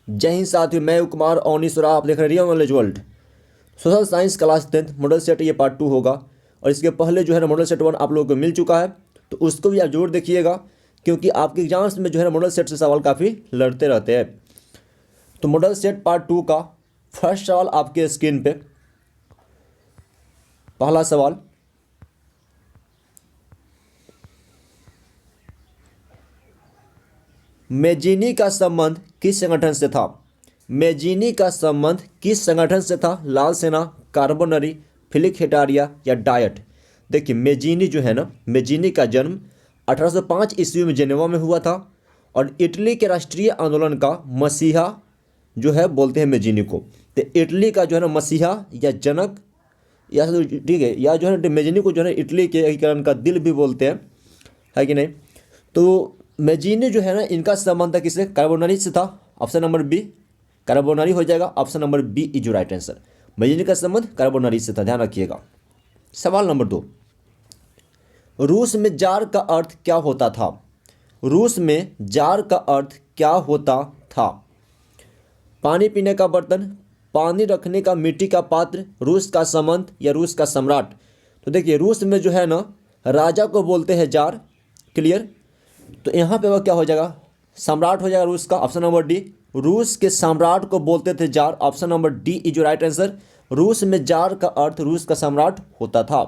जय हिंद साथियों, मैं कुमार और आप देख रहे हैं real knowledge world. Social science class 10th model set ये पार्ट 2 होगा। और इसके पहले जो है ना मॉडल सेट 1 आप लोगों को मिल चुका है, तो उसको भी आप जरूर देखिएगा, क्योंकि आपके एग्जाम्स में जो है ना मॉडल सेट से सवाल काफ़ी लड़ते रहते हैं। तो मॉडल सेट पार्ट 2 का फर्स्ट सवाल आपके स्क्रीन पे। पहला सवाल, मेजिनी का संबंध किस संगठन से था? मेजिनी का संबंध किस संगठन से था? लाल सेना, कार्बोनरी, फिलिक हेटारिया या डायट। देखिए, मेजिनी जो है ना, मेजिनी का जन्म 1805 ईस्वी में जेनेवा में हुआ था। और इटली के राष्ट्रीय आंदोलन का मसीहा जो है बोलते हैं मेजिनी को। तो इटली का जो है ना मसीहा या जनक या ठीक है, या जो है मेजिनी को जो है इटली के एकीकरण का दिल भी बोलते हैं, है कि नहीं। तो मेजिनी जो है ना, इनका संबंध था किससे? कार्बोनरी से था। ऑप्शन नंबर बी कार्बोनरी हो जाएगा। ऑप्शन नंबर बी इज जो राइट आंसर। मेजिनी का संबंध कार्बोनरी से था, ध्यान रखिएगा। सवाल नंबर 2, रूस में जार का अर्थ क्या होता था? रूस में जार का अर्थ क्या होता था? पानी पीने का बर्तन, पानी रखने का मिट्टी का पात्र, रूस का संबंध या रूस का सम्राट। तो देखिए, रूस में जो है ना राजा को बोलते हैं जार, क्लियर। तो यहाँ पे वह क्या हो जाएगा? सम्राट हो जाएगा रूस का। ऑप्शन नंबर डी, रूस के सम्राट को बोलते थे jar. Option number D is जो राइट आंसर। रूस में जार का अर्थ रूस का सम्राट होता था।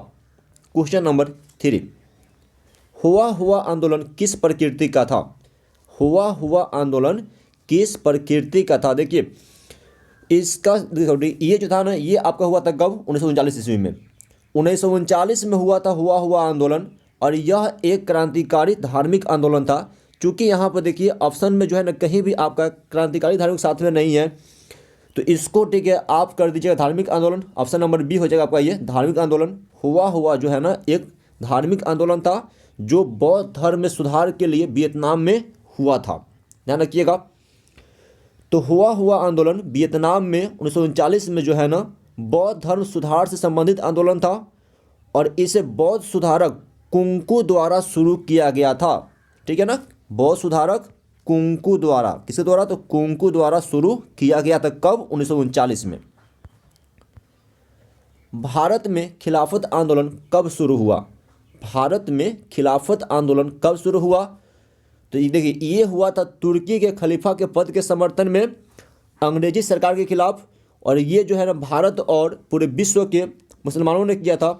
क्वेश्चन नंबर 3, हुआ आंदोलन किस प्रकृति का था? हुआ आंदोलन किस प्रकृति का था? देखिए, इसका ये जो था ना, ये आपका हुआ था कब? 1939 ईस्वी में। 1939 में हुआ था हुआ आंदोलन। और यह एक क्रांतिकारी धार्मिक आंदोलन था। चूंकि यहाँ पर देखिए ऑप्शन में जो है ना कहीं भी आपका क्रांतिकारी धार्मिक साथ में नहीं है, तो इसको ठीक है आप कर दीजिएगा धार्मिक आंदोलन। ऑप्शन नंबर बी हो जाएगा आपका ये धार्मिक आंदोलन। हुआ जो है ना एक धार्मिक आंदोलन था, जो बौद्ध धर्म में सुधार के लिए वियतनाम में हुआ था, ध्यान रखिएगा। तो हुआ आंदोलन वियतनाम में 1939 में जो है ना बौद्ध धर्म सुधार से संबंधित आंदोलन था। और इसे बौद्ध सुधारक कुंकू द्वारा शुरू किया गया था, ठीक है ना। बौद्ध सुधारक कुंकू द्वारा, किसके द्वारा? तो कुंकू द्वारा शुरू किया गया था। कब? 1939 में। भारत में खिलाफत आंदोलन कब शुरू हुआ? भारत में खिलाफत आंदोलन कब शुरू हुआ? तो ये देखिए, ये हुआ था तुर्की के खलीफा के पद के समर्थन में अंग्रेजी सरकार के खिलाफ। और ये जो है ना भारत और पूरे विश्व के मुसलमानों ने किया था।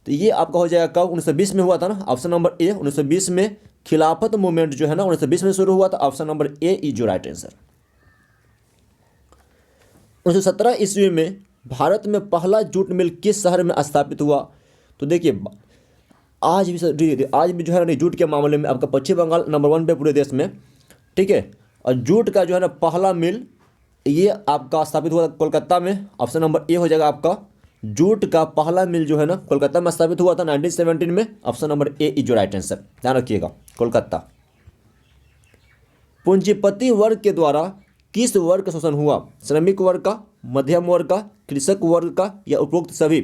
तो ये आपका हो जाएगा कब? 1920 में हुआ था ना। ऑप्शन नंबर ए 1920 में खिलाफत मूवमेंट जो है ना 1920 में शुरू हुआ था। ऑप्शन नंबर ए इज जो राइट आंसर। 1917 ईस्वी में भारत में पहला जूट मिल किस शहर में स्थापित हुआ? तो देखिए, आज भी जो है ना जूट के मामले में आपका पश्चिम बंगाल नंबर 1 पे पूरे देश में, ठीक है। और जूट का जो है ना पहला मिल ये आपका स्थापित हुआ कोलकाता में। ऑप्शन नंबर ए हो जाएगा आपका। जूट का पहला मिल जो है ना कोलकाता में स्थापित हुआ था 1917 में। ऑप्शन नंबर ए इज जो राइट आंसर, ध्यान रखिएगा, कोलकाता। पूंजीपति वर्ग के द्वारा किस वर्ग का शोषण हुआ? श्रमिक वर्ग का, मध्यम वर्ग का, कृषक वर्ग का या उपरोक्त सभी?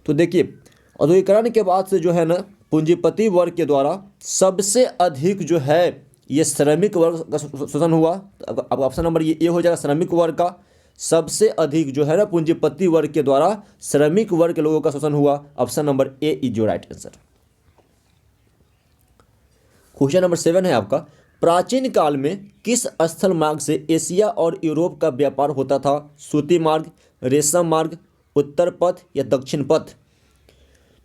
तो देखिए, औद्योगिकरण के बाद से जो है ना पूंजीपति वर्ग के द्वारा सबसे अधिक जो है ये श्रमिक वर्ग का शोषण हुआ। अब ऑप्शन नंबर ये हो जाएगा श्रमिक वर्ग का। सबसे अधिक जो है ना पूंजीपति वर्ग के द्वारा श्रमिक वर्ग के लोगों का शोषण हुआ। ऑप्शन नंबर ए इज जो राइट आंसर। क्वेश्चन नंबर 7 है आपका, प्राचीन काल में किस स्थल मार्ग से एशिया और यूरोप का व्यापार होता था? सूती मार्ग, रेशम मार्ग, उत्तर पथ या दक्षिण पथ?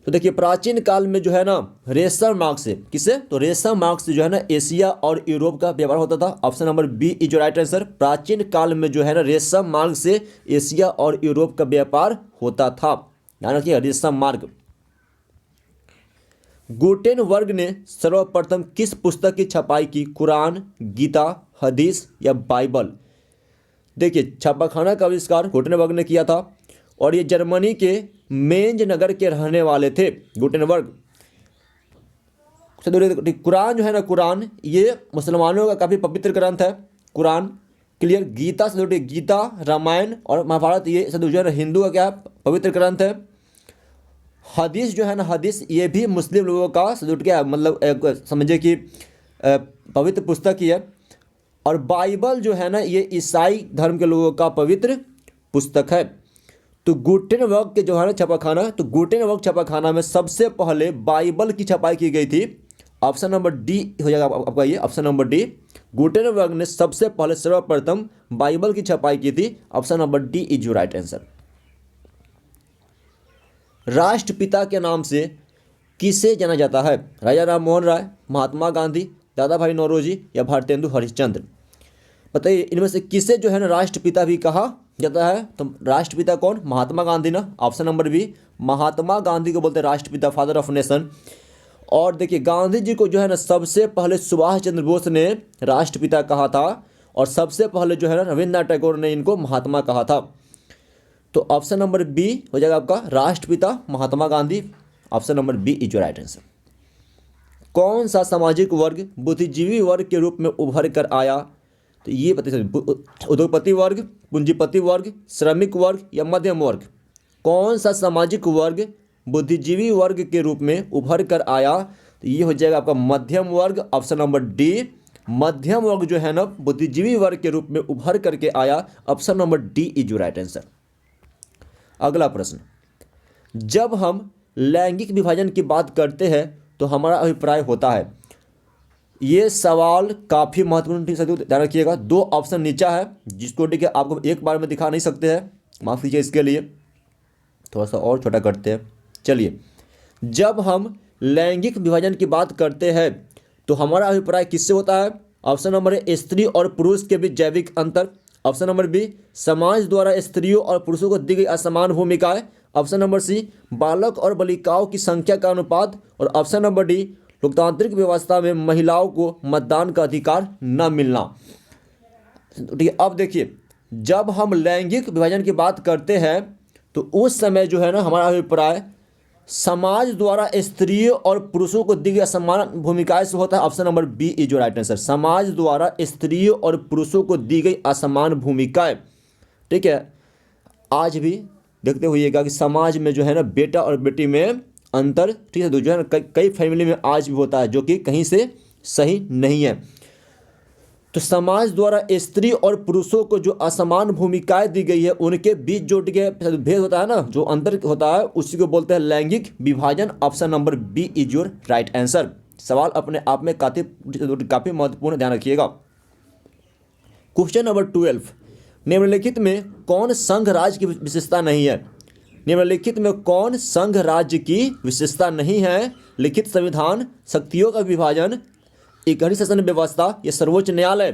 तो देखिए, प्राचीन काल में जो है ना रेशम मार्ग से, किसे? तो रेशम मार्ग से जो है ना एशिया और यूरोप का व्यापार होता था। ऑप्शन नंबर बी इज जो राइट आंसर। प्राचीन काल में जो है ना रेशम मार्ग से एशिया और यूरोप का व्यापार होता था, ध्यान रखिए, रेशम मार्ग। गुटेनबर्ग ने सर्वप्रथम किस पुस्तक की छपाई की? कुरान, गीता, हदीस या बाइबल? देखिए, छापाखाना का आविष्कार गुटेनबर्ग ने किया था। और ये जर्मनी के मेंज नगर के रहने वाले थे गुटेनबर्ग। कुरान जो है ना, कुरान ये मुसलमानों का काफ़ी पवित्र ग्रंथ है, कुरान, क्लियर। गीता से गीता, रामायण और महाभारत ये सब जो है ना हिंदू का क्या पवित्र ग्रंथ है। हदीस जो है ना, हदीस ये भी मुस्लिम लोगों का क्या मतलब समझिए कि पवित्र पुस्तक ही है। और बाइबल जो है ना ये ईसाई धर्म के लोगों का पवित्र पुस्तक है। तो गुटेनबर्ग के जो है ना छापाखाना, तो गुटेनबर्ग छापाखाना में सबसे पहले बाइबल की छपाई की गई थी। ऑप्शन नंबर डी हो जाएगा आपका, ये ऑप्शन नंबर डी। गुटेनबर्ग ने सबसे पहले सर्वप्रथम बाइबल की छपाई की थी। Option number D is your right answer. राष्ट्रपिता के नाम से किसे जाना जाता है? राजा राम मोहन राय, महात्मा गांधी, दादा भाई नौरोजी या भारतेंदु हरिश्चंद्र? बताइए इनमें से किसे जो है ना राष्ट्रपिता भी कहा जाता है? तो राष्ट्रपिता कौन? महात्मा गांधी ना, option number B, Mahatma Gandhi को बोलते हैं राष्ट्रपिता, फादर ऑफ नेशन। और देखिए गांधी जी को जो है ना सबसे पहले सुभाष चंद्र बोस ने राष्ट्रपिता कहा था, और सबसे पहले जो है ना रविन्द्रनाथ टैगोर ने इनको महात्मा कहा था। तो ऑप्शन नंबर बी हो जाएगा आपका, राष्ट्रपिता Mahatma Gandhi. Option number B is your right answer. कौन सा सामाजिक वर्ग बुद्धिजीवी वर्ग के रूप में उभर कर आया? तो ये उद्योगपति वर्ग, पूंजीपति वर्ग, श्रमिक वर्ग या मध्यम वर्ग? कौन सा सामाजिक वर्ग बुद्धिजीवी वर्ग के रूप में उभर कर आया? तो ये हो जाएगा आपका मध्यम वर्ग। ऑप्शन नंबर डी, मध्यम वर्ग जो है ना बुद्धिजीवी वर्ग के रूप में उभर करके आया। Option number D is your right answer. अगला प्रश्न, जब हम लैंगिक विभाजन की बात करते हैं तो हमारा अभिप्राय होता है। ये सवाल काफ़ी महत्वपूर्ण, ठीक है ध्यान रखिएगा। दो ऑप्शन नीचा है जिसको ठीक है आपको एक बार में दिखा नहीं सकते हैं, माफ कीजिए इसके लिए, थोड़ा सा और छोटा करते हैं। चलिए, जब हम लैंगिक विभाजन की बात करते हैं तो हमारा अभिप्राय किससे होता है? ऑप्शन नंबर ए, स्त्री और पुरुष के बीच जैविक अंतर। ऑप्शन नंबर बी, समाज द्वारा स्त्रियों और पुरुषों को दी गई असमान भूमिकाएं। ऑप्शन नंबर सी, बालक और बालिकाओं की संख्या का अनुपात। और ऑप्शन नंबर डी, लोकतांत्रिक व्यवस्था में महिलाओं को मतदान का अधिकार न मिलना। ठीक है, अब देखिए जब हम लैंगिक विभाजन की बात करते हैं तो उस समय जो है ना हमारा अभिप्राय समाज द्वारा स्त्रियों और पुरुषों को दी गई असमान भूमिकाएं से होता है। Option number B is your right answer. समाज द्वारा स्त्रियों और पुरुषों को दी गई असमान भूमिकाएं। ठीक है, आज भी देखते हुइएगा कि समाज में जो है ना बेटा और बेटी में अंतर, ठीक है, जो है ना कई फैमिली में आज भी होता है जो कि कहीं से सही नहीं है। तो समाज द्वारा स्त्री और पुरुषों को जो असमान भूमिकाएं दी गई है उनके बीच जो भेद होता है ना, जो अंतर होता है, उसी को बोलते हैं लैंगिक विभाजन। Option number B is your right answer. सवाल अपने आप में काफी महत्वपूर्ण, ध्यान रखिएगा। क्वेश्चन नंबर 12, निम्नलिखित में कौन संघ राज्य की विशेषता नहीं है? निम्नलिखित में कौन संघ राज्य की विशेषता नहीं है? लिखित संविधान, शक्तियों का विभाजन, इकहरी शासन व्यवस्था या सर्वोच्च न्यायालय?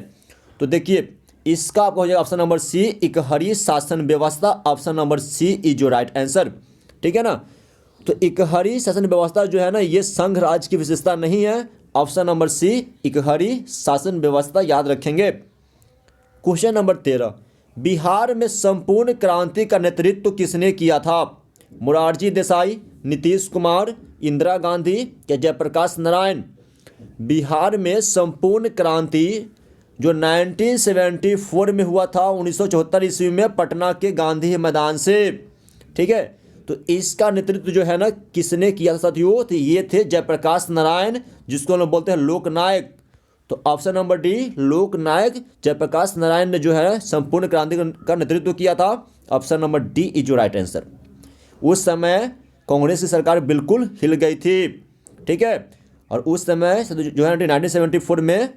तो देखिए इसका आपका हो जाएगा ऑप्शन नंबर सी, इकहरी शासन व्यवस्था। Option number C is your right answer. ठीक है ना, तो इकहरी शासन व्यवस्था जो है ना ये संघ राज्य की विशेषता नहीं है। ऑप्शन नंबर सी, इकहरी शासन व्यवस्था, याद रखेंगे। क्वेश्चन नंबर 13, बिहार में संपूर्ण क्रांति का नेतृत्व किसने किया था? मोरारजी देसाई, नीतीश कुमार, इंदिरा गांधी या जयप्रकाश नारायण? बिहार में संपूर्ण क्रांति जो 1974 में हुआ था, 1974 ईस्वी में पटना के गांधी मैदान से, ठीक है, तो इसका नेतृत्व जो है ना किसने किया था साथियों? तो ये थे जयप्रकाश नारायण, जिसको हम बोलते हैं लोकनायक। तो ऑप्शन नंबर डी, लोकनायक जयप्रकाश नारायण ने जो है संपूर्ण क्रांति का नेतृत्व किया था। Option number D is your right answer. उस समय कांग्रेस की सरकार बिल्कुल हिल गई थी, ठीक है, और उस समय जो है 1974 में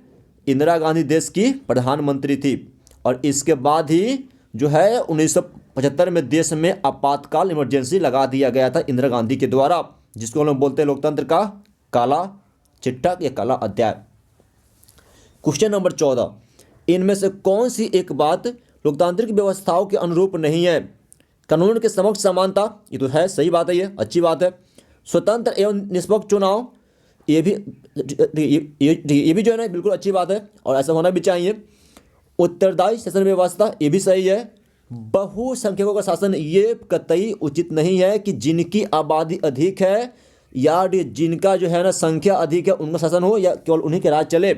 इंदिरा गांधी देश की प्रधानमंत्री थी, और इसके बाद ही जो है 1975 में देश में आपातकाल इमरजेंसी लगा दिया गया था इंदिरा गांधी के द्वारा, जिसको हम लोग बोलते हैं लोकतंत्र का काला चिट्ठा या काला अध्याय। क्वेश्चन नंबर 14, इनमें से कौन सी एक बात लोकतांत्रिक व्यवस्थाओं के अनुरूप नहीं है? कानून के समक्ष समानता, ये तो है, सही बात है, ये अच्छी बात है। स्वतंत्र एवं निष्पक्ष चुनाव, ये भी जो है ना बिल्कुल अच्छी बात है और ऐसा होना भी चाहिए। उत्तरदायी शासन व्यवस्था, ये भी सही है। बहुसंख्यकों का शासन, ये कतई उचित नहीं है कि जिनकी आबादी अधिक है या जिनका जो है ना संख्या अधिक है उनका शासन हो या केवल उन्हीं के राज चले।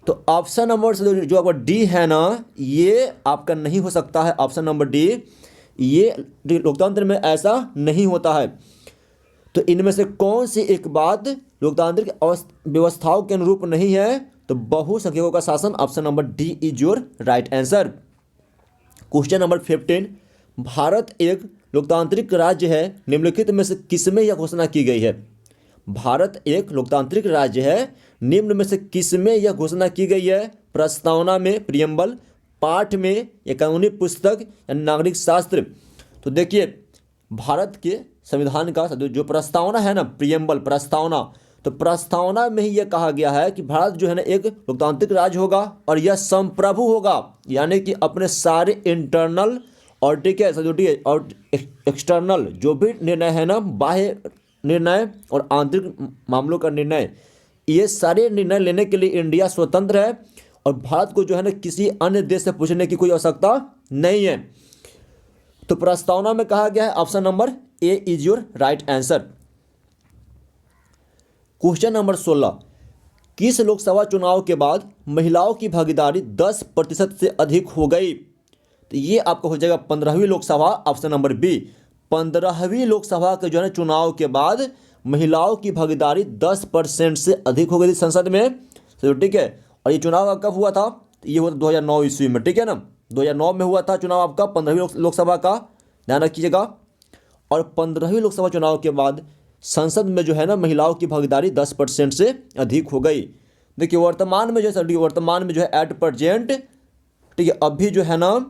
तो ऑप्शन नंबर जो आपका डी है ना, ये आपका नहीं हो सकता है। ऑप्शन नंबर डी, ये लोकतंत्र में ऐसा नहीं होता है। तो इनमें से कौन सी एक बात लोकतांत्रिक व्यवस्थाओं के अनुरूप नहीं है? तो बहुसंख्यकों का शासन, option number D is your right answer. Question number 15, Bharat एक लोकतांत्रिक राज्य है, निम्नलिखित में से किसमें यह घोषणा की गई है? भारत एक लोकतांत्रिक राज्य है, निम्न में से किसमें यह घोषणा की गई है? प्रस्तावना में, प्रियम्बल, पाठ में, या कानूनी पुस्तक, या नागरिक शास्त्र? तो देखिए, भारत के संविधान का जो प्रस्तावना है ना, प्रियम्बल, प्रस्तावना, तो प्रस्तावना में ही यह कहा गया है कि भारत जो है ना एक लोकतांत्रिक राज्य होगा और यह संप्रभु होगा, यानी कि अपने सारे इंटरनल और ठीक है और एक्सटर्नल जो भी निर्णय है ना, बाह्य निर्णय और आंतरिक मामलों का निर्णय, ये सारे निर्णय लेने के लिए इंडिया स्वतंत्र है और भारत को जो है ना किसी अन्य देश से पूछने की कोई आवश्यकता नहीं है। तो प्रस्तावना में कहा गया है, option number A is your right answer. Question number 16, किस लोकसभा चुनाव के बाद महिलाओं की भागीदारी 10% से अधिक हो गई? तो ये आपका हो जाएगा 15वीं लोकसभा, ऑप्शन नंबर बी। 15वीं लोकसभा के जो है चुनाव के बाद महिलाओं की भागीदारी 10% से अधिक हो गई थी संसद में। तो ठीक है, और ये चुनाव कब हुआ था? तो ये हुआ था 2009 ईस्वी में, ठीक है ना, 2009 में हुआ था चुनाव आपका 15वीं लोकसभा का, ध्यान रखिएगा। और 15वीं लोकसभा चुनाव के बाद संसद में जो है ना महिलाओं की भागीदारी 10% से अधिक हो गई। देखिए वर्तमान में जो है एट प्रेजेंट, ठीक है, अभी जो है ना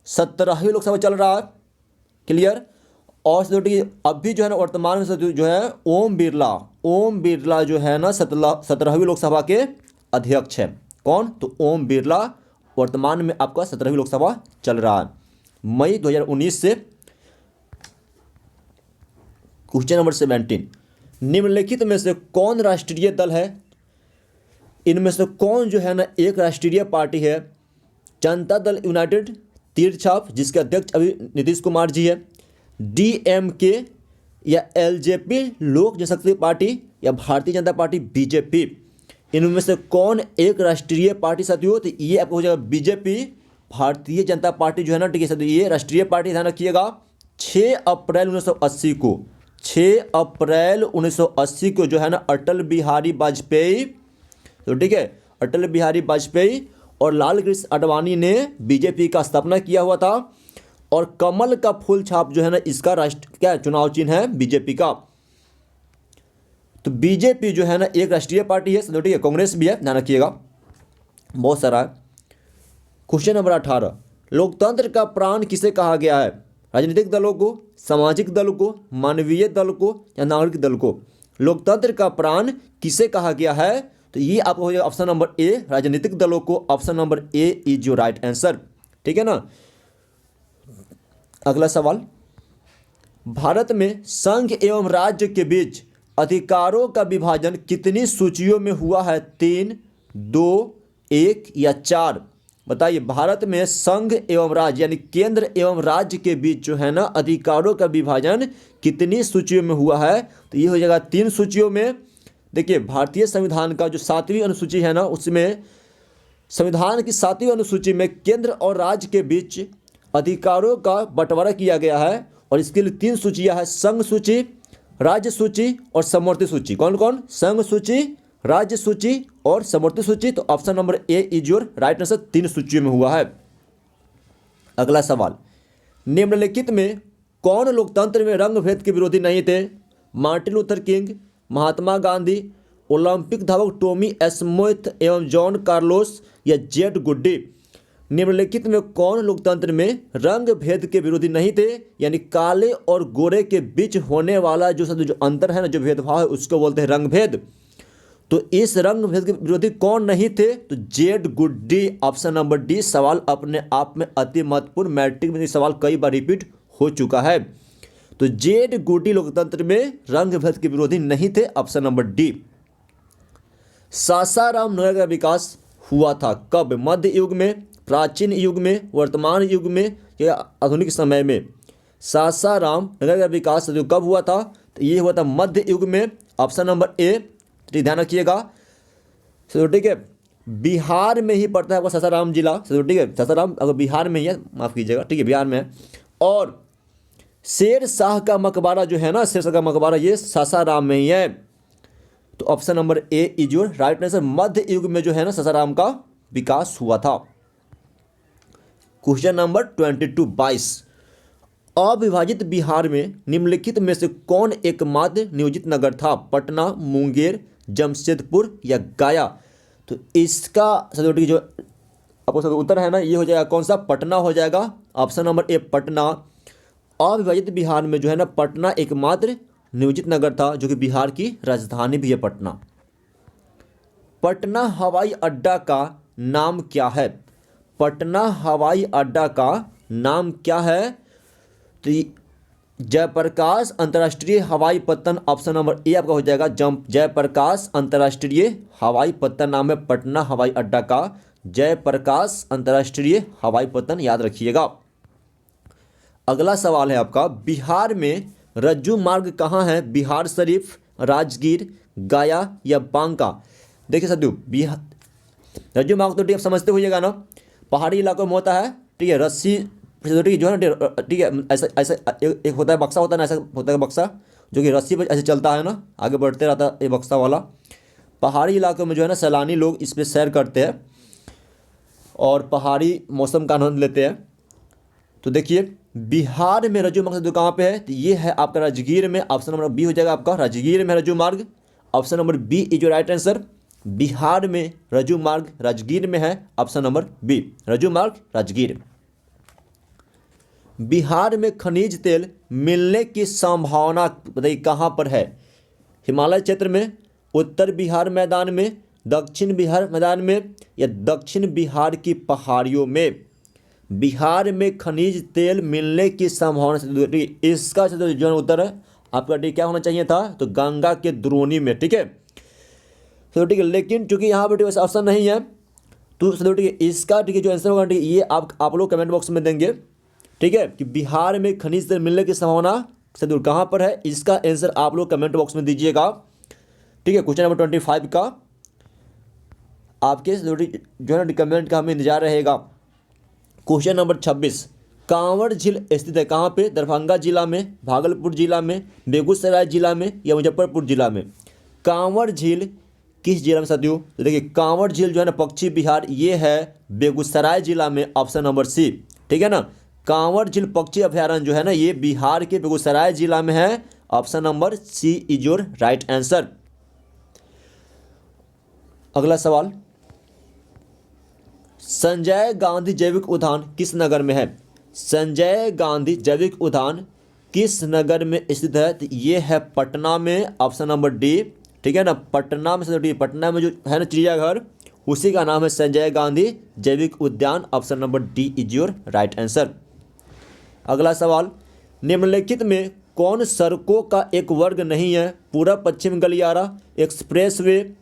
17वीं लोकसभा चल रहा है, क्लियर। और अभी जो है ना वर्तमान में जो है ओम बिरला जो है ना 17वीं लोकसभा के अध्यक्ष है। कौन? तो ओम बिरला वर्तमान में आपका 17वीं लोकसभा चल रहा है, मई 2019 से। क्वेश्चन नंबर 17, निम्नलिखित में से कौन राष्ट्रीय दल है? इनमें से कौन जो है ना एक राष्ट्रीय पार्टी है? जनता दल यूनाइटेड, तीरछाप, जिसके अध्यक्ष अभी नीतीश कुमार जी है, डीएमके या एलजेपी लोक जनशक्ति पार्टी, या भारतीय जनता पार्टी बीजेपी? इनमें से कौन एक राष्ट्रीय पार्टी साथियों? तो ये आपको हो जाएगा बीजेपी, भारतीय जनता पार्टी जो है ना, ठीक है साथियों, ये राष्ट्रीय पार्टी, ध्यान रखिएगा। 6 अप्रैल 1980 को जो है ना अटल बिहारी वाजपेयी, तो ठीक है, अटल बिहारी वाजपेयी और लाल कृष्ण आडवाणी ने बीजेपी का स्थापना किया हुआ था। और कमल का फूल छाप जो है ना इसका क्या चुनाव चिन्ह है बीजेपी का। तो बीजेपी जो है ना एक राष्ट्रीय पार्टी है, ठीक है, कांग्रेस भी है, ध्यान रखिएगा, बहुत सारा है। क्वेश्चन नंबर 18, लोकतंत्र का प्राण किसे कहा गया है? राजनीतिक दलों को, सामाजिक दल को, मानवीय दल को, या नागरिक दल को? लोकतंत्र का प्राण किसे कहा गया है? तो ये आपको हो जाएगा ऑप्शन नंबर ए, राजनीतिक दलों को, option number A is your right answer, ठीक है ना। अगला सवाल, भारत में संघ एवं राज्य के बीच अधिकारों का विभाजन कितनी सूचियों में हुआ है? 3, 2, 1 या 4? बताइए, भारत में संघ एवं राज्य यानी केंद्र एवं राज्य के बीच जो है ना अधिकारों का विभाजन कितनी सूचियों में हुआ है? तो ये हो जाएगा 3 सूचियों में। देखिए भारतीय संविधान का जो 7वीं अनुसूची है ना, उसमें संविधान की 7वीं अनुसूची में केंद्र और राज्य के बीच अधिकारों का बंटवारा किया गया है और इसके लिए 3 सूचियां हैं, संघ सूची, राज्य सूची और समवर्ती सूची। कौन कौन? संघ सूची, राज्य सूची और समवर्ती सूची। तो option number A is your right answer, 3 सूचियों में हुआ है। अगला सवाल, निम्नलिखित में कौन लोकतंत्र में रंग भेद के विरोधी नहीं थे? Martin Luther king, Mahatma Gandhi, Olympic धावक टॉमी स्मिथ एवं जॉन कार्लोस, या जेड गुड्डी? निम्नलिखित में कौन लोकतंत्र में रंग भेद के विरोधी नहीं थे? यानी काले और गोरे के बीच होने वाला जो अंतर है ना, जो भेदभाव है, उसको बोलते हैं रंग भेद। तो इस रंग भेद के विरोधी कौन नहीं थे? तो जेड गुड्डी, ऑप्शन नंबर डी। सवाल अपने आप में अति महत्वपूर्ण, मैट्रिक में सवाल कई बार रिपीट हो चुका है। तो जेड गुड्डी लोकतंत्र में रंग भेद के विरोधी नहीं थे, ऑप्शन नंबर डी। सासाराम नगर का विकास हुआ था कब? मध्य युग में, प्राचीन युग में, वर्तमान युग में, या आधुनिक समय में? सासाराम नगर का विकास जो कब हुआ था? तो ये हुआ था मध्य युग में, ऑप्शन नंबर ए। ध्यान रखिएगा, ठीक है, बिहार में ही पड़ता है आपका सासाराम जिला, ठीक है, सासाराम अगर बिहार में ही है, माफ़ कीजिएगा, ठीक है, बिहार में है। और शेर शाह का मकबरा जो है ना, शेर शाह का मकबरा ये सासाराम में ही है। तो option number A is your right answer. मध्य युग में जो है ना सासाराम का विकास हुआ था। क्वेश्चन नंबर 22 अविभाजित बिहार में निम्नलिखित में से कौन एकमात्र नियोजित नगर था? पटना, मुंगेर, जमशेदपुर या गया? तो इसका सही जो आपको सब उत्तर है ना ये हो जाएगा कौन सा? पटना हो जाएगा। ऑप्शन नंबर ए पटना। अविभाजित बिहार में जो है ना पटना एकमात्र नियोजित नगर था, जो कि बिहार की राजधानी भी है पटना। पटना हवाई अड्डा का नाम क्या है? पटना हवाई अड्डा का नाम क्या है? तो जयप्रकाश अंतर्राष्ट्रीय हवाई पत्तन ऑप्शन नंबर ए आपका हो जाएगा जयप्रकाश अंतर्राष्ट्रीय हवाई पत्तन नाम है पटना हवाई अड्डा का। जयप्रकाश अंतर्राष्ट्रीय हवाई पत्तन याद रखिएगा। अगला सवाल है आपका, बिहार में रज्जू मार्ग कहाँ है? बिहार शरीफ, राजगीर, गया या बांका? देखिए साथियों बिहार रज्जू मार्ग तो ठीक आप समझते होइएगा ना, पहाड़ी इलाकों में होता है, ठीक है। रस्सी जो है ना, ठीक है, ऐसा ऐसा एक होता है बक्सा होता है ना, ऐसा होता है बक्सा जो कि रस्सी पर ऐसे चलता है ना, आगे बढ़ते रहता है ये बक्सा वाला। पहाड़ी इलाकों में जो है ना सैलानी लोग इस पर सैर करते हैं और पहाड़ी मौसम का आनंद लेते हैं। तो देखिए बिहार में रज्जू मार्ग जो कहाँ पे है? तो ये है आपका राजगीर में। ऑप्शन नंबर बी हो जाएगा आपका, राजगीर में रज्जू मार्ग। Option number B is your right answer. Bihar में रज्जू मार्ग राजगीर में है। ऑप्शन नंबर बी रज्जू मार्ग राजगीर। बिहार में खनिज तेल मिलने की संभावना बताइए कहाँ पर है? हिमालय क्षेत्र में, उत्तर बिहार मैदान में, दक्षिण बिहार मैदान में या दक्षिण बिहार की पहाड़ियों में? बिहार में खनिज तेल मिलने की संभावना, इसका जो उत्तर है आपका डी क्या होना चाहिए था? तो गंगा के द्रोणी में, ठीक है। तो ठीक है, लेकिन चूंकि यहाँ पर वैसा ऑप्शन नहीं है तो ठीक है इसका ठीक है जो आंसर होगा ठीक है ये आप लोग कमेंट बॉक्स में देंगे, ठीक है, कि बिहार में खनिज तेल मिलने की संभावना से दूर कहाँ पर है? इसका आंसर आप लोग कमेंट बॉक्स में दीजिएगा, ठीक है। क्वेश्चन नंबर 25 का आपके जो है ना कमेंट का हमें इंतजार रहेगा। क्वेश्चन नंबर 26 कांवड़ झील स्थित है कहाँ पे? दरभंगा जिला में, भागलपुर जिला में, बेगूसराय जिला में या मुजफ्फरपुर जिला में? कांवड़ झील किस जिला में साथियों? तो देखिए कांवड़ झील जो है ना पश्चिम बिहार, ये है बेगूसराय जिला में। ऑप्शन नंबर सी, ठीक है ना। कांवड़ झील पक्षी अभयारण्य जो है ना ये बिहार के बेगूसराय जिला में है। Option number C is your right answer. अगला सवाल, संजय गांधी जैविक उद्यान किस नगर में है? संजय गांधी जैविक उद्यान किस नगर में स्थित है? तो ये है पटना में। ऑप्शन नंबर डी, ठीक है ना। पटना में से पटना में जो है ना चिड़ियाघर उसी का नाम है संजय गांधी जैविक उद्यान। Option number D is your right answer. अगला सवाल, निम्नलिखित में कौन सड़कों का एक वर्ग नहीं है? पूर्व पश्चिम गलियारा, एक्सप्रेसवे,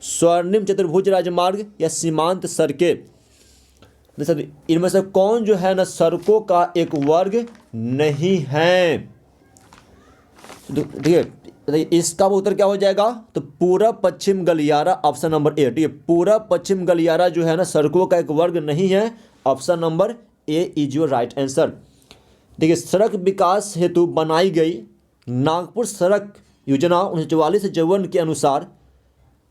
स्वर्णिम चतुर्भुज राजमार्ग या सीमांत सड़कें? इनमें से कौन जो है ना सड़कों का एक वर्ग नहीं है? ठीक है, इसका उत्तर क्या हो जाएगा? तो पूर्व पश्चिम गलियारा। ऑप्शन नंबर ए, ठीक है। पूर्व पश्चिम गलियारा जो है ना सड़कों का एक वर्ग नहीं है। Option number A is your right answer. देखिए सड़क विकास हेतु बनाई गई नागपुर सड़क योजना 1944 से 54 के अनुसार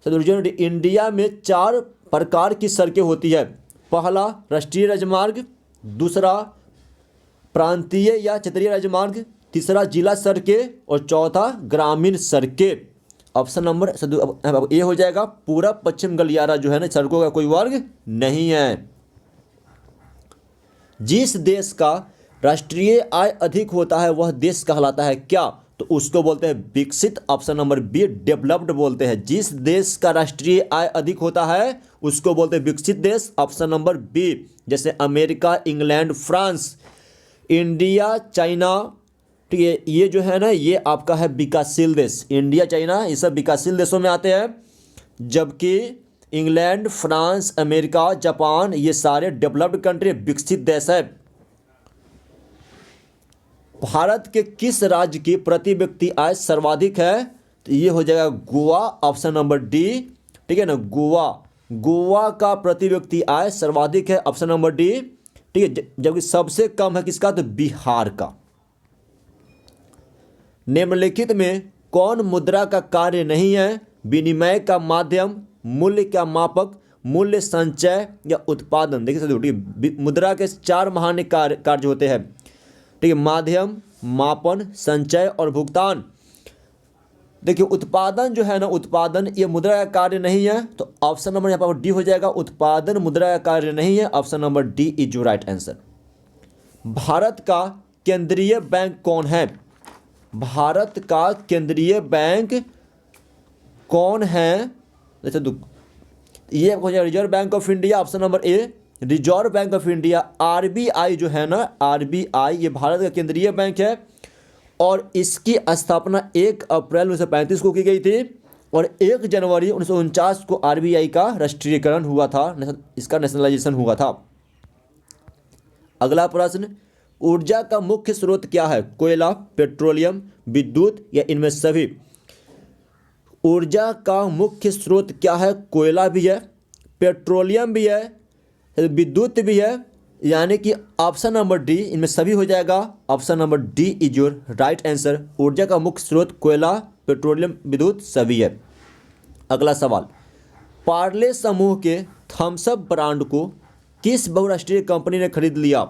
इंडिया में 4 प्रकार की सड़कें होती है। पहला राष्ट्रीय राजमार्ग, दूसरा प्रांतीय या क्षेत्रीय राजमार्ग, तीसरा जिला सड़कें और चौथा ग्रामीण सड़कें। ऑप्शन नंबर ए हो जाएगा पूरा पश्चिम गलियारा जो है ना सड़कों का कोई वर्ग नहीं है। जिस देश का राष्ट्रीय आय अधिक होता है वह देश कहलाता है क्या? तो उसको बोलते हैं विकसित। ऑप्शन नंबर बी डेवलप्ड बोलते हैं। जिस देश का राष्ट्रीय आय अधिक होता है उसको बोलते हैं विकसित देश। ऑप्शन नंबर बी, जैसे America, England, France, India, China, ठीक है, ये जो है ना ये आपका है विकासशील देश। इंडिया, चाइना ये सब विकासशील देशों में आते हैं, जबकि इंग्लैंड, फ्रांस, अमेरिका, जापान ये सारे डेवलप्ड कंट्री विकसित देश है। भारत के किस राज्य की प्रति व्यक्ति आय सर्वाधिक है? तो ये हो जाएगा गोवा। ऑप्शन नंबर डी, ठीक है ना, गोवा का प्रति व्यक्ति आय सर्वाधिक है। ऑप्शन नंबर डी, ठीक है, जबकि सबसे कम है किसका? तो बिहार का। निम्नलिखित में कौन मुद्रा का कार्य नहीं है? विनिमय का माध्यम, मूल्य का मापक, मूल्य संचय या उत्पादन। देखिए साथियों, ठीक है, मुद्रा के 4 महान कार्य होते हैं, ठीक है, माध्यम, मापन, संचय और भुगतान। देखिए उत्पादन जो है ना, उत्पादन ये मुद्रा का कार्य नहीं है, तो ऑप्शन नंबर यहाँ पर डी हो जाएगा, उत्पादन मुद्रा का कार्य नहीं है, option number D is your right answer. Bharat का केंद्रीय बैंक कौन है? भारत का केंद्रीय बैंक कौन है? जैसे ये हो जाएगा reserve bank of India, option number a reserve bank of India. RBI जो है ना, आरबीआई ये भारत का केंद्रीय बैंक है और इसकी स्थापना 1 अप्रैल 1935 को की गई थी और 1 जनवरी 1949 को आरबीआई का राष्ट्रीयकरण हुआ था, इसका नेशनलाइजेशन हुआ था। अगला प्रश्न, ऊर्जा का मुख्य स्रोत क्या है? कोयला, पेट्रोलियम, विद्युत या इनमें सभी? ऊर्जा का मुख्य स्रोत क्या है? कोयला भी है, पेट्रोलियम भी है, विद्युत भी है, यानी कि ऑप्शन नंबर डी इनमें सभी हो जाएगा, option number D is your right answer. ऊर्जा का मुख्य स्रोत कोयला, पेट्रोलियम, विद्युत सभी है। अगला सवाल, पार्ले समूह के थम्स अप ब्रांड को किस बहुराष्ट्रीय कंपनी ने खरीद लिया?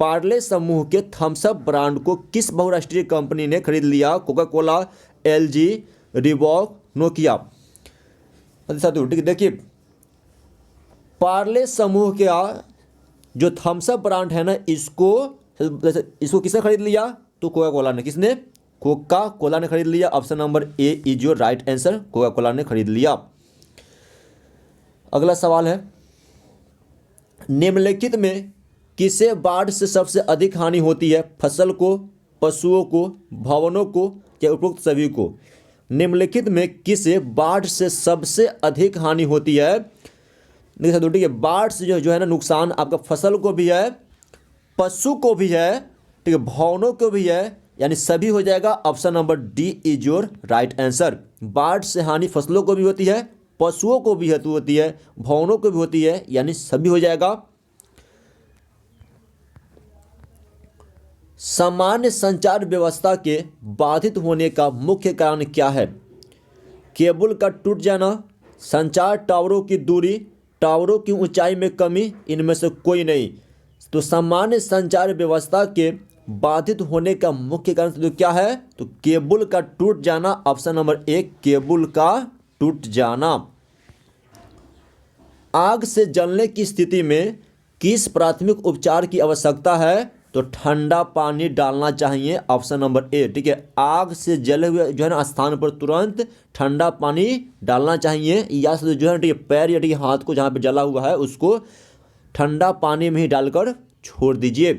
पार्ले समूह के थम्स अप ब्रांड को किस बहुराष्ट्रीय कंपनी ने खरीद लिया? Coca Cola, LG, Reebok, Nokia. साथियों ठीक, देखिए पार्ले समूह के जो थम्स अप ब्रांड है ना, इसको किसने खरीद लिया? तो कोका कोला ने। किसने? कोका कोला ने खरीद लिया, option number A is your right answer, Coca Cola ने खरीद लिया। अगला सवाल है, निम्नलिखित में किसे बाढ़ से सबसे अधिक हानि होती है? फसल को, पशुओं को, भवनों को या उपरोक्त सभी को? निम्नलिखित में किसे बाढ़ से सबसे अधिक हानि होती है? देखिए साथियों, ठीक है, बाढ़ से जो है ना नुकसान आपका फसल को भी है, पशु को भी है, ठीक है, भवनों को भी है, यानी सभी हो जाएगा, option number D is your right answer. बाढ़ से हानि फसलों को भी होती है, पशुओं को भी होती है, भवनों को भी होती है, यानी सभी हो जाएगा। सामान्य संचार व्यवस्था के बाधित होने का मुख्य कारण क्या है? केबल का टूट जाना, संचार टावरों की दूरी, टावरों की ऊंचाई में कमी, इनमें से कोई नहीं। तो सामान्य संचार व्यवस्था के बाधित होने का मुख्य कारण तो क्या है? तो केबल का टूट जाना, ऑप्शन नंबर ए केबल का टूट जाना। आग से जलने की स्थिति में किस प्राथमिक उपचार की आवश्यकता है? तो ठंडा पानी डालना चाहिए, ऑप्शन नंबर ए, ठीक है। आग से जले हुए जो है ना स्थान पर तुरंत ठंडा पानी डालना चाहिए, या जो है ठीक है पैर या ठीक हाथ को जहाँ पे जला हुआ है उसको ठंडा पानी में ही डालकर छोड़ दीजिए।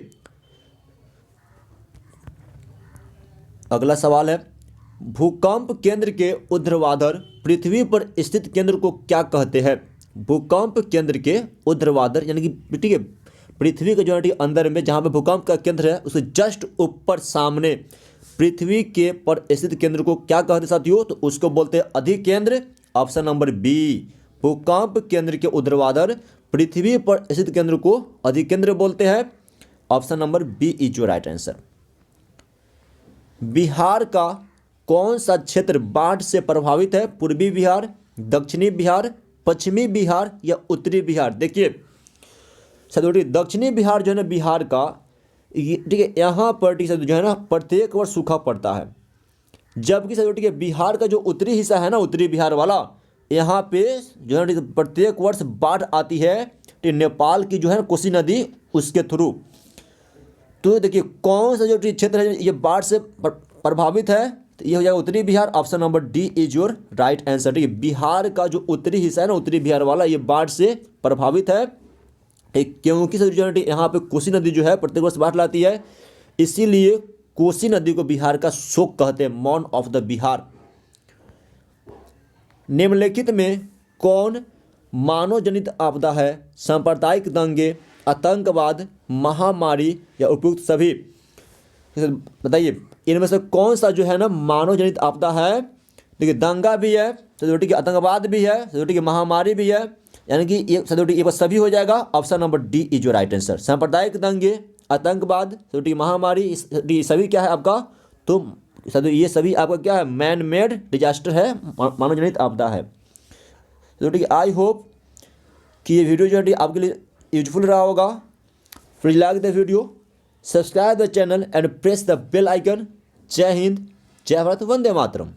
अगला सवाल है, भूकंप केंद्र के ऊर्ध्वाधर पृथ्वी पर स्थित केंद्र को क्या कहते हैं? भूकंप केंद्र के ऊर्ध्वाधर यानी कि ठीक है पृथ्वी के जो है अंदर में जहाँ पे भूकंप का केंद्र है उसके जस्ट ऊपर सामने पृथ्वी के पर स्थित केंद्र को क्या कहते हैं साथियों? तो उसको बोलते हैं अधिकेंद्र, ऑप्शन नंबर बी। भूकंप केंद्र के ऊर्ध्वाधर पृथ्वी पर स्थित केंद्र को अधिकेंद्र बोलते हैं, option number B is your right answer. Bihar का कौन सा क्षेत्र बाढ़ से प्रभावित है? पूर्वी बिहार, दक्षिणी बिहार, पश्चिमी बिहार या उत्तरी बिहार? देखिए साथियों दक्षिणी बिहार जो है ना बिहार का, ठीक है, यहाँ पर ठीक है जो है ना प्रत्येक वर्ष सूखा पड़ता है, जबकि साथियों ठीक है बिहार का जो उत्तरी हिस्सा है ना, उत्तरी बिहार वाला, यहाँ पे जो है प्रत्येक वर्ष बाढ़ आती है, ठीक, नेपाल की जो है ना कोसी नदी उसके थ्रू। तो देखिए कौन सा जो क्षेत्र है ये बाढ़ से प्रभावित है? तो ये हो जाएगा उत्तरी Bihar, option number D is your right answer, ठीक है। बिहार का जो उत्तरी हिस्सा है ना, उत्तरी बिहार वाला, ये बाढ़ से प्रभावित है, क्योंकि यहाँ पे कोसी नदी जो है प्रत्येक वर्ष बाढ़ लाती है, इसीलिए कोसी नदी को बिहार का शोक कहते हैं, मौन ऑफ द बिहार। निम्नलिखित में कौन मानव जनित आपदा है? सांप्रदायिक दंगे, आतंकवाद, महामारी या उपयुक्त सभी? बताइए इनमें से कौन सा जो है ना मानव जनित आपदा है? देखिए दंगा भी है, ठीक है, आतंकवाद भी है, ठीक है, महामारी भी है, यानी कि ये बस सभी हो जाएगा, option number D is your right answer. सांप्रदायिक दंगे, आतंकवाद, महामारी, सभी क्या है आपका? तो ये सभी आपका क्या है, मैन मेड डिजास्टर है, मानव जनित आपदा है। तो ठीक है, आई होप कि ये वीडियो जो है आपके लिए यूजफुल रहा होगा। Please like the video, subscribe the channel and press the bell icon. जय हिंद, जय भारत, वंदे मातरम।